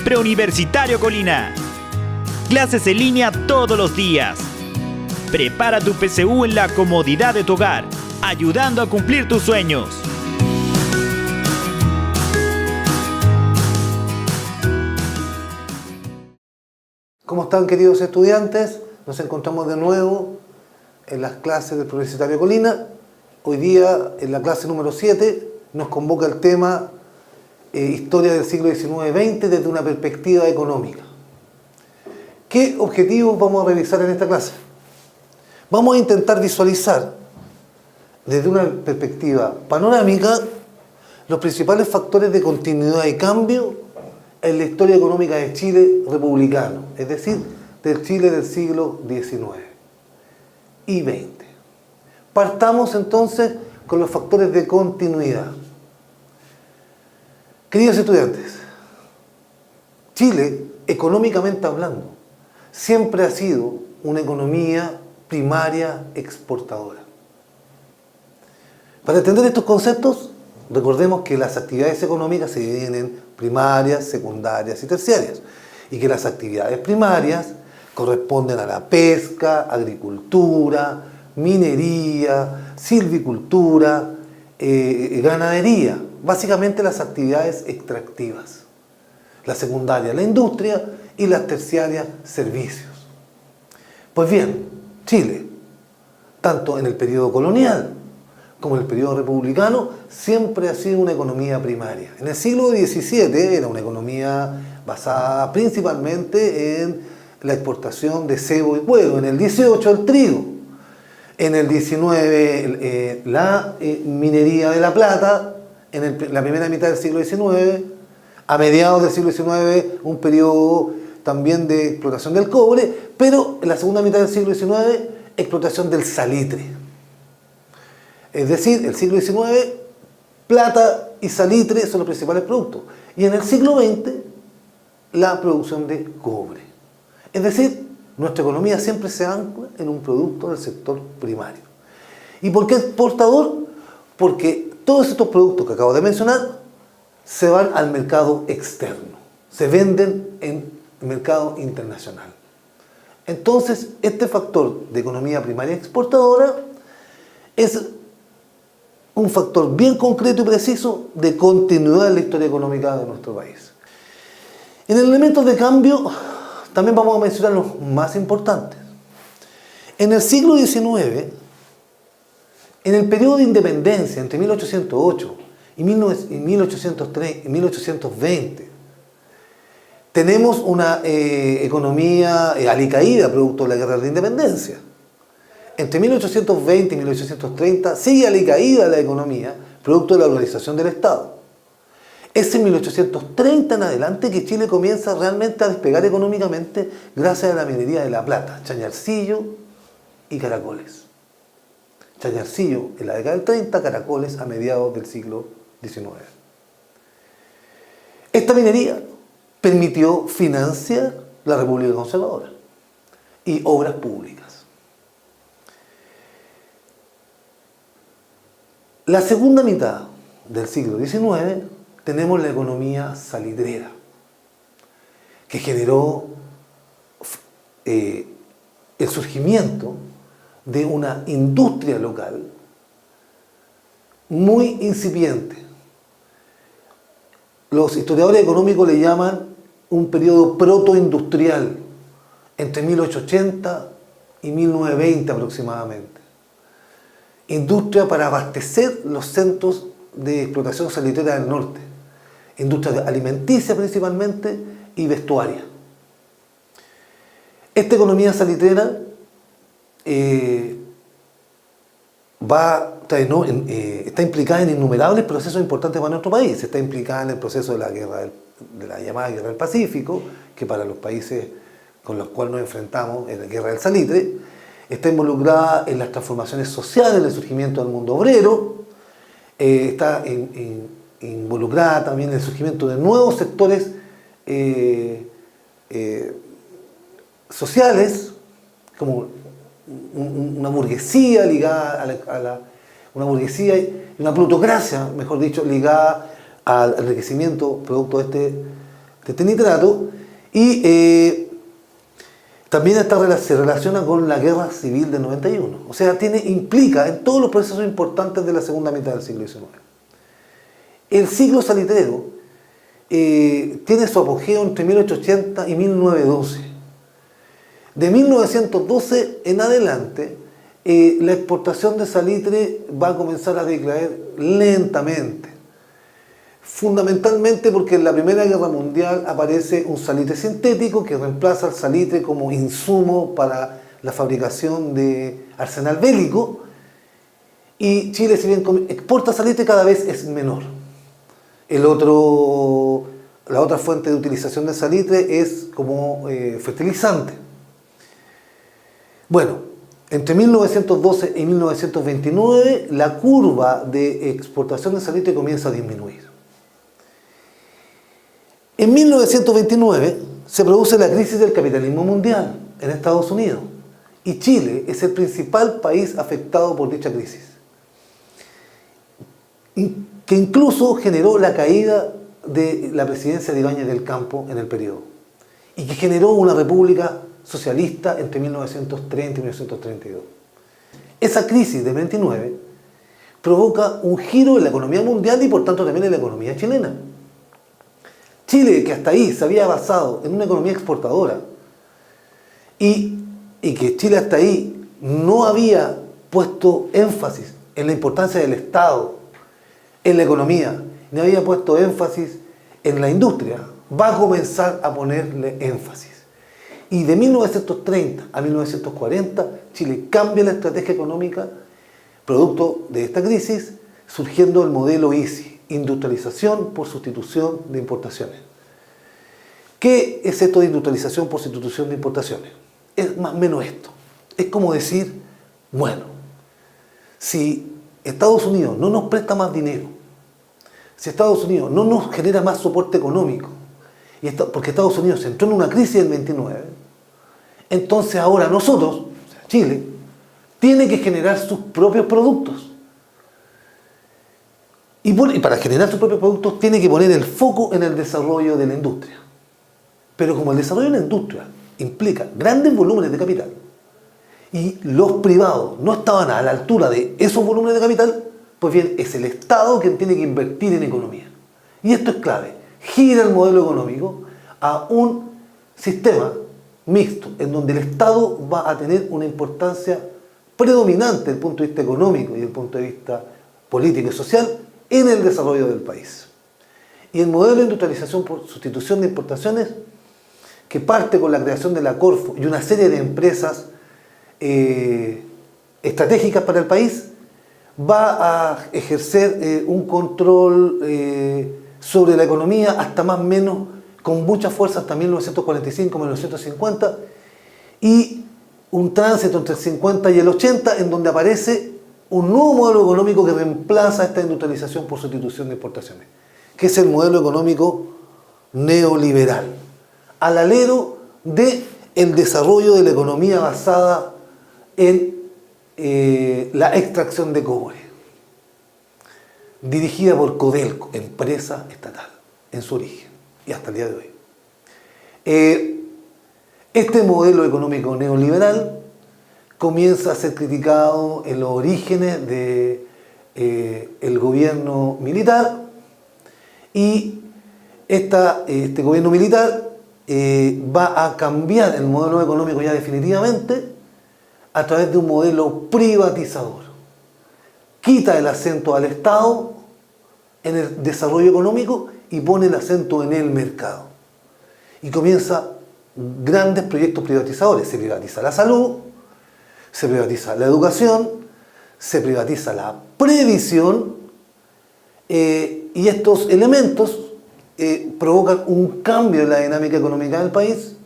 Preuniversitario Colina. Clases en línea todos los días. Prepara tu PSU en la comodidad de tu hogar, ayudando a cumplir tus sueños. ¿Cómo están, queridos estudiantes? Nos encontramos de nuevo en las clases del Preuniversitario Colina. Hoy día, en la clase número 7, nos convoca el tema Historia del siglo XIX-XX desde una perspectiva económica. ¿Qué objetivos vamos a revisar en esta clase? Vamos a intentar visualizar desde una perspectiva panorámica los principales factores de continuidad y cambio en la historia económica de Chile republicano, es decir, del Chile del siglo XIX y XX. Partamos entonces con los factores de continuidad. Queridos estudiantes, Chile, económicamente hablando, siempre ha sido una economía primaria exportadora. Para entender estos conceptos, recordemos que las actividades económicas se dividen en primarias, secundarias y terciarias, y que las actividades primarias corresponden a la pesca, agricultura, minería, silvicultura, ganadería, básicamente las actividades extractivas. La secundaria, la industria, y las terciarias, servicios. Pues bien, Chile, tanto en el periodo colonial como en el periodo republicano, siempre ha sido una economía primaria. En el siglo XVII era una economía basada principalmente en la exportación de cebo y cuero, en el XVIII el trigo, en el XIX la minería de la plata, en la primera mitad del siglo XIX, a mediados del siglo XIX un periodo también de explotación del cobre, pero en la segunda mitad del siglo XIX explotación del salitre. Es decir, el siglo XIX, plata y salitre son los principales productos. Y en el siglo XX, la producción de cobre. Es decir, nuestra economía siempre se ancla en un producto del sector primario. ¿Y por qué exportador? Porque todos estos productos que acabo de mencionar se van al mercado externo, se venden en el mercado internacional. Entonces, este factor de economía primaria exportadora es un factor bien concreto y preciso de continuidad en la historia económica de nuestro país. En elementos de cambio, también vamos a mencionar los más importantes. En el siglo XIX, en el periodo de independencia, entre 1808 y 1820, tenemos una economía alicaída producto de la Guerra de la Independencia. Entre 1820 y 1830 sigue alicaída la economía producto de la organización del Estado. Es en 1830 en adelante que Chile comienza realmente a despegar económicamente gracias a la minería de la plata, Chañarcillo y Caracoles. Chañarcillo en la década del 30, Caracoles a mediados del siglo XIX. Esta minería permitió financiar la República Conservadora y obras públicas. La segunda mitad del siglo XIX tenemos la economía salitrera, que generó el surgimiento de una industria local muy incipiente. Los historiadores económicos le llaman un periodo protoindustrial, entre 1880 y 1920 aproximadamente. Industria para abastecer los centros de explotación salitrera del norte, industria alimenticia principalmente y vestuaria. Esta economía salitrera está implicada en innumerables procesos importantes para nuestro país. Está implicada en el proceso de la llamada Guerra del Pacífico, que para los países con los cuales nos enfrentamos es la Guerra del Salitre. Está involucrada en las transformaciones sociales, en el surgimiento del mundo obrero. Está involucrada también en el surgimiento de nuevos sectores sociales, como una burguesía ligada una burguesía y una plutocracia, mejor dicho, ligada al enriquecimiento producto de de este nitrato, y también se relaciona con la guerra civil del 91. O sea, implica en todos los procesos importantes de la segunda mitad del siglo XIX. El ciclo salitrero tiene su apogeo entre 1880 y 1912. De 1912 en adelante, la exportación de salitre va a comenzar a decaer lentamente. Fundamentalmente porque en la Primera Guerra Mundial aparece un salitre sintético que reemplaza al salitre como insumo para la fabricación de arsenal bélico, y Chile, si bien exporta salitre, cada vez es menor. La otra fuente de utilización de salitre es como fertilizante. Bueno, entre 1912 y 1929 la curva de exportación de salitre comienza a disminuir. En 1929 se produce la crisis del capitalismo mundial en Estados Unidos, y Chile es el principal país afectado por dicha crisis, que incluso generó la caída de la presidencia de Ibáñez del Campo en el periodo, y que generó una república socialista entre 1930 y 1932. Esa crisis de 29 provoca un giro en la economía mundial y por tanto también en la economía chilena. Chile, que hasta ahí se había basado en una economía exportadora, y que Chile hasta ahí no había puesto énfasis en la importancia del Estado en la economía, no había puesto énfasis en la industria, va a comenzar a ponerle énfasis. Y de 1930 a 1940, Chile cambia la estrategia económica producto de esta crisis, surgiendo el modelo ISI, industrialización por sustitución de importaciones. ¿Qué es esto de industrialización por sustitución de importaciones? Es más o menos esto. Es como decir, bueno, si Estados Unidos no nos presta más dinero, si Estados Unidos no nos genera más soporte económico, porque Estados Unidos entró en una crisis en 29, entonces ahora nosotros, o sea, Chile, tiene que generar sus propios productos. Y para generar sus propios productos tiene que poner el foco en el desarrollo de la industria. Pero como el desarrollo de la industria implica grandes volúmenes de capital, y los privados no estaban a la altura de esos volúmenes de capital, pues bien, es el Estado quien tiene que invertir en economía. Y esto es clave. Gira el modelo económico a un sistema mixto, en donde el Estado va a tener una importancia predominante desde el punto de vista económico y desde el punto de vista político y social en el desarrollo del país. Y el modelo de industrialización por sustitución de importaciones, que parte con la creación de la Corfo y una serie de empresas estratégicas para el país, va a ejercer un control sobre la economía hasta más o menos, con mucha fuerza, hasta 1945-1950, y un tránsito entre el 50 y el 80 en donde aparece un nuevo modelo económico que reemplaza esta industrialización por sustitución de importaciones, que es el modelo económico neoliberal, al alero del desarrollo de la economía basada en la extracción de cobre, dirigida por Codelco, empresa estatal, en su origen, y hasta el día de hoy. Este modelo económico neoliberal comienza a ser criticado en los orígenes del gobierno militar, y este gobierno militar va a cambiar el modelo económico ya definitivamente a través de un modelo privatizador. Quita el acento al Estado en el desarrollo económico y pone el acento en el mercado. Y comienza grandes proyectos privatizadores. Se privatiza la salud, se privatiza la educación, se privatiza la previsión, y estos elementos provocan un cambio en la dinámica económica del país,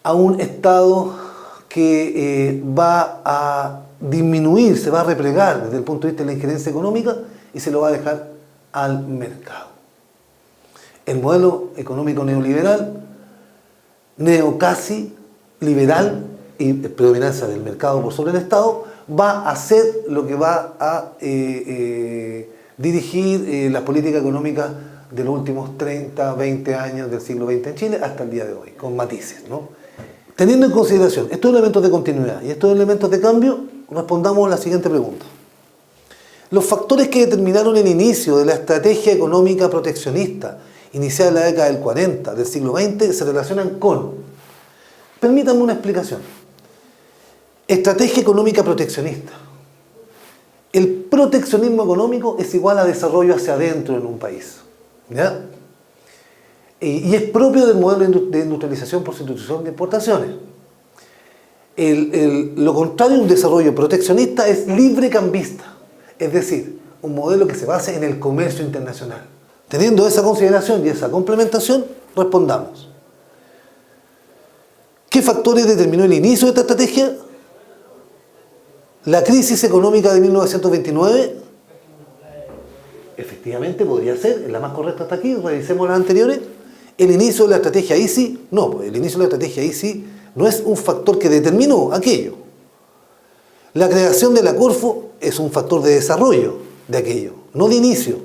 a un Estado que va a disminuir, se va a replegar desde el punto de vista de la injerencia económica y se lo va a dejar al mercado. El modelo económico neoliberal, neocasi liberal y predominancia del mercado por sobre el Estado, va a ser lo que va a dirigir la política económica de los últimos 30, 20 años del siglo XX en Chile hasta el día de hoy, con matices, ¿no? Teniendo en consideración estos elementos de continuidad y estos elementos de cambio, respondamos la siguiente pregunta. Los factores que determinaron el inicio de la estrategia económica proteccionista iniciada en la década del 40 del siglo XX se relacionan con, permítanme una explicación, estrategia económica proteccionista. El proteccionismo económico es igual a desarrollo hacia adentro en un país, ¿ya? Y es propio del modelo de industrialización por sustitución de importaciones. Lo contrario de un desarrollo proteccionista es librecambista, es decir, un modelo que se base en el comercio internacional. Teniendo esa consideración y esa complementación, respondamos. ¿Qué factores determinó el inicio de esta estrategia? La crisis económica de 1929, efectivamente podría ser, es la más correcta hasta aquí, revisemos las anteriores. El inicio de la estrategia ICI, no, pues el inicio de la estrategia ICI no es un factor que determinó aquello. La creación de la Corfo es un factor de desarrollo de aquello, no de inicio.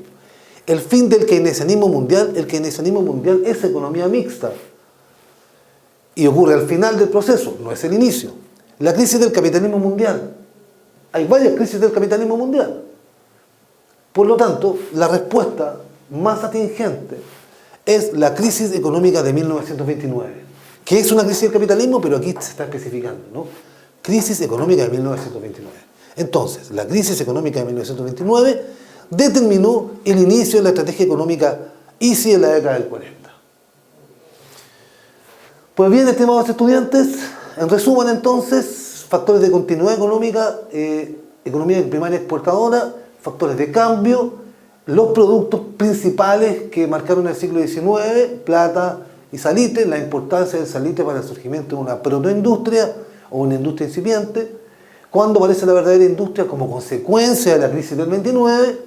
El fin del keynesianismo mundial, el keynesianismo mundial es economía mixta y ocurre al final del proceso, no es el inicio. La crisis del capitalismo mundial, hay varias crisis del capitalismo mundial. Por lo tanto, la respuesta más atingente es la crisis económica de 1929, que es una crisis del capitalismo, pero aquí se está especificando, ¿no? Crisis económica de 1929. Entonces, la crisis económica de 1929 determinó el inicio de la estrategia económica ICI en la década del 40. Pues bien, estimados estudiantes, en resumen entonces, factores de continuidad económica, economía primaria exportadora, factores de cambio, los productos principales que marcaron el siglo XIX, plata y salitre, la importancia del salitre para el surgimiento de una protoindustria o una industria incipiente, cuando aparece la verdadera industria como consecuencia de la crisis del 29,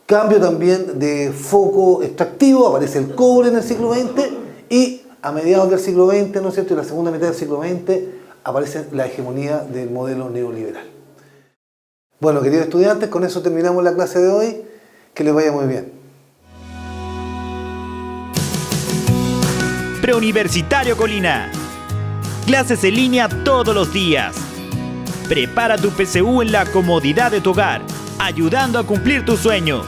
cambio también de foco extractivo, aparece el cobre en el siglo XX y a mediados del siglo XX, ¿no es cierto?, y la segunda mitad del siglo XX aparece la hegemonía del modelo neoliberal. Bueno, queridos estudiantes, con eso terminamos la clase de hoy. Que les vaya muy bien. Preuniversitario Colina. Clases en línea todos los días. Prepara tu PSU en la comodidad de tu hogar, ayudando a cumplir tus sueños.